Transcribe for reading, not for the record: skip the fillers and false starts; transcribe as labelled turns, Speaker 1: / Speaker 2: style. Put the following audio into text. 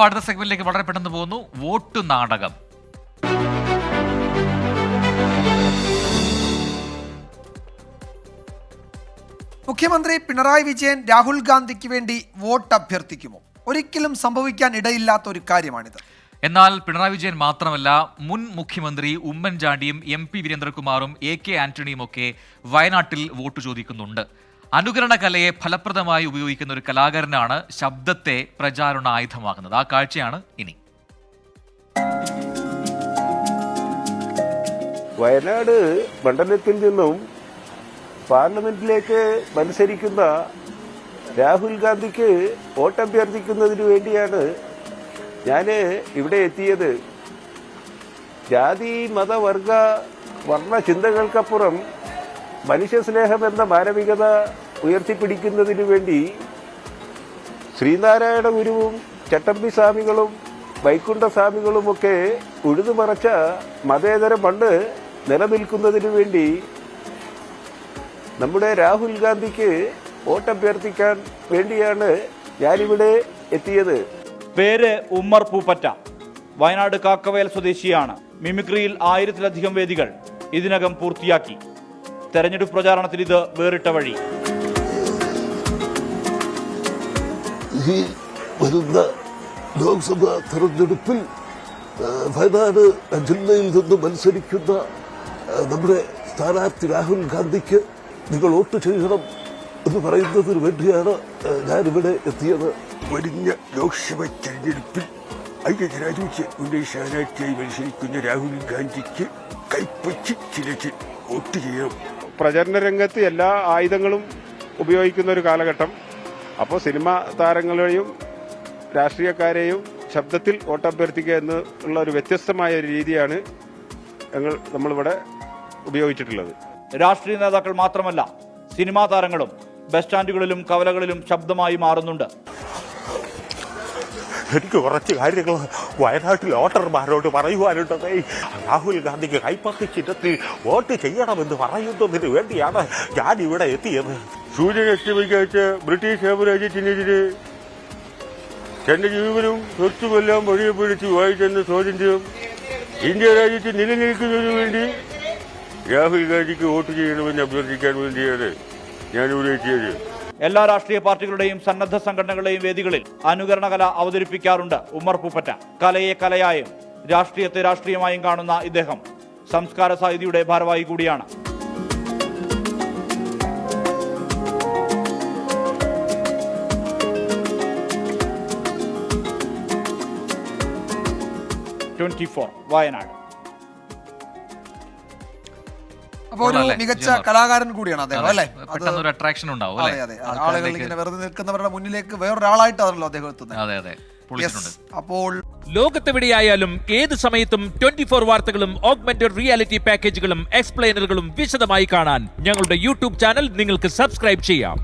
Speaker 1: അപ്പോൾ അടുത്ത സെഗ്മെന്റിലേക്ക് വളരെ പെട്ടെന്ന് പോകുന്നു. വോട്ട് നാടകം.
Speaker 2: മുഖ്യമന്ത്രി പിണറായി വിജയൻ രാഹുൽ ഗാന്ധിക്ക് വേണ്ടി വോട്ട് അഭ്യർത്ഥിക്കുമോ? ഒരിക്കലും സംഭവിക്കാൻ ഇടയില്ലാത്ത ഒരു കാര്യമാണിത്.
Speaker 1: എന്നാൽ പിണറായി വിജയൻ മാത്രമല്ല, മുൻ മുഖ്യമന്ത്രി ഉമ്മൻചാണ്ടിയും MP വീരേന്ദ്രകുമാറും AK ആന്റണിയും ഒക്കെ വയനാട്ടിൽ വോട്ട് ചോദിക്കുന്നുണ്ട്. അനുകരണ കലയെ ഫലപ്രദമായി ഉപയോഗിക്കുന്ന ഒരു കലാകാരനാണ് ശബ്ദത്തെ പ്രചാരണ ആയുധമാക്കുന്നത്. ആ കാഴ്ചയാണ് ഇനി.
Speaker 3: വയനാട് മണ്ഡലത്തിൽ നിന്നും പാർലമെന്റിലേക്ക് മത്സരിക്കുന്ന രാഹുൽ ഗാന്ധിക്ക് വോട്ടഭ്യർത്ഥിക്കുന്നതിന് വേണ്ടിയാണ് ഞാൻ ഇവിടെ എത്തിയത്. ജാതി മത വർണ്ണ ചിന്തകൾക്കപ്പുറം മനുഷ്യസ്നേഹം എന്ന മാനവികത ഉയർത്തിപ്പിടിക്കുന്നതിനു വേണ്ടി ശ്രീനാരായണ ഗുരുവും ചട്ടമ്പി സ്വാമികളും വൈകുണ്ഠ സ്വാമികളുമൊക്കെ ഉഴുതുമറച്ച മതേതര മണ്ണ് നിലനിൽക്കുന്നതിനു വേണ്ടി നമ്മുടെ രാഹുൽ ഗാന്ധിക്ക് വോട്ടഭ്യർത്ഥിക്കാൻ വേണ്ടിയാണ് ഞാനിവിടെ എത്തിയത്.
Speaker 4: പേര് ഉമ്മർ പൂപ്പറ്റ. വയനാട് കാക്കവയൽ സ്വദേശിയാണ്. മിമിക്രിയിൽ 1000-ലധികം വേദികൾ ഇതിനകം പൂർത്തിയാക്കി. തെരഞ്ഞെടുപ്പ് പ്രചാരണത്തിൽ ഇത് വേറിട്ട വഴി.
Speaker 5: ഈ വരുന്ന ലോക്സഭാ തെരഞ്ഞെടുപ്പിൽ വയനാട് ജില്ലയിൽ നിന്ന് മത്സരിക്കുന്ന നമ്മുടെ സ്ഥാനാർത്ഥി രാഹുൽ ഗാന്ധിക്ക് നിങ്ങൾ വോട്ട് ചെയ്യണം എന്ന് പറയുന്നതിന് വേണ്ടിയാണ് ഞാനിവിടെ എത്തിയത്.
Speaker 6: വരുന്ന ലോക്സഭാ തെരഞ്ഞെടുപ്പിൽ ഐക്യരാജ്യത്തെ ഉന്നത സ്ഥാനാർത്ഥിയായി മത്സരിക്കുന്ന രാഹുൽ ഗാന്ധിക്ക് കൈപ്പറ്റി ചിലച്ച് വോട്ട് ചെയ്യണം.
Speaker 3: പ്രചരണ രംഗത്ത് എല്ലാ ആയുധങ്ങളും ഉപയോഗിക്കുന്ന ഒരു കാലഘട്ടം. അപ്പോൾ സിനിമാ താരങ്ങളെയും രാഷ്ട്രീയക്കാരെയും ശബ്ദത്തിൽ വോട്ടഭ്യർത്ഥിക്കുക എന്നുള്ള ഒരു വ്യത്യസ്തമായ ഒരു രീതിയാണ് നമ്മളിവിടെ ഉപയോഗിച്ചിട്ടുള്ളത്.
Speaker 4: രാഷ്ട്രീയ നേതാക്കൾ മാത്രമല്ല, സിനിമാ താരങ്ങളും ബസ് സ്റ്റാൻഡുകളിലും കവലകളിലും ശബ്ദമായി മാറുന്നുണ്ട്.
Speaker 6: എനിക്ക് കുറച്ച് കാര്യങ്ങൾ വയനാട്ടിൽ വോട്ടർമാരോട് പറയുവാനുണ്ട്. രാഹുൽ ഗാന്ധിക്ക് കൈപ്പത്തി ചിഹ്നത്തിൽ വോട്ട് ചെയ്യണമെന്ന് പറയുന്നതിന് വേണ്ടിയാണ് ഞാൻ ഇവിടെ എത്തിയത്.
Speaker 3: സൂര്യൻ അസ്തമിക്കാത്ത ബ്രിട്ടീഷ് സാമ്രാജ്യത്തിനെതിരെ തന്റെ ജീവനും സ്വത്തുമെല്ലാം വഴിയപ്പെടുത്തി വായിച്ചെന്ന സ്വാതന്ത്ര്യം ഇന്ത്യ രാജ്യത്ത് നിലനിൽക്കുന്നതിന് വേണ്ടി രാഹുൽ ഗാന്ധിക്ക് വോട്ട് ചെയ്യണമെന്ന് അഭ്യർത്ഥിക്കാൻ വേണ്ടിയാണ് ഞാനിവിടെ എത്തിയത്.
Speaker 4: എല്ലാ രാഷ്ട്രീയ പാർട്ടികളുടെയും സന്നദ്ധ സംഘടനകളുടെയും വേദികളിൽ അനുകരണ കല അവതരിപ്പിക്കാറുണ്ട് ഉമ്മർ പൂപ്പറ്റ. കലയെ കലയായും രാഷ്ട്രീയത്തെ രാഷ്ട്രീയമായും കാണുന്ന ഇദ്ദേഹം സംസ്കാര സാഹിതിയുടെ ഭാരവാഹി കൂടിയാണ്. വയനാട്.
Speaker 2: അപ്പോൾ ഒരു മികച്ച കലാകാരൻ കൂടിയാണ് അദ്ദേഹം, അല്ലേ?
Speaker 1: പെട്ടെന്നൊരു അട്രാക്ഷൻ ഉണ്ടാവും.
Speaker 2: ആളുകൾ ഇങ്ങനെ വെറുതെ നിൽക്കുന്നവരുടെ മുന്നിലേക്ക് വേറൊരാളായിട്ടാണല്ലോ അദ്ദേഹം എത്തുന്നത്. അപ്പോൾ
Speaker 7: ലോകത്തെവിടെയായാലും ഏത് സമയത്തും 24 വാർത്തകളും ഓഗ്മെന്റഡ് റിയാലിറ്റി പാക്കേജുകളും എക്സ്പ്ലെയിനറുകളും വിശദമായി കാണാൻ ഞങ്ങളുടെ YouTube ചാനൽ നിങ്ങൾക്ക് സബ്സ്ക്രൈബ് ചെയ്യാം.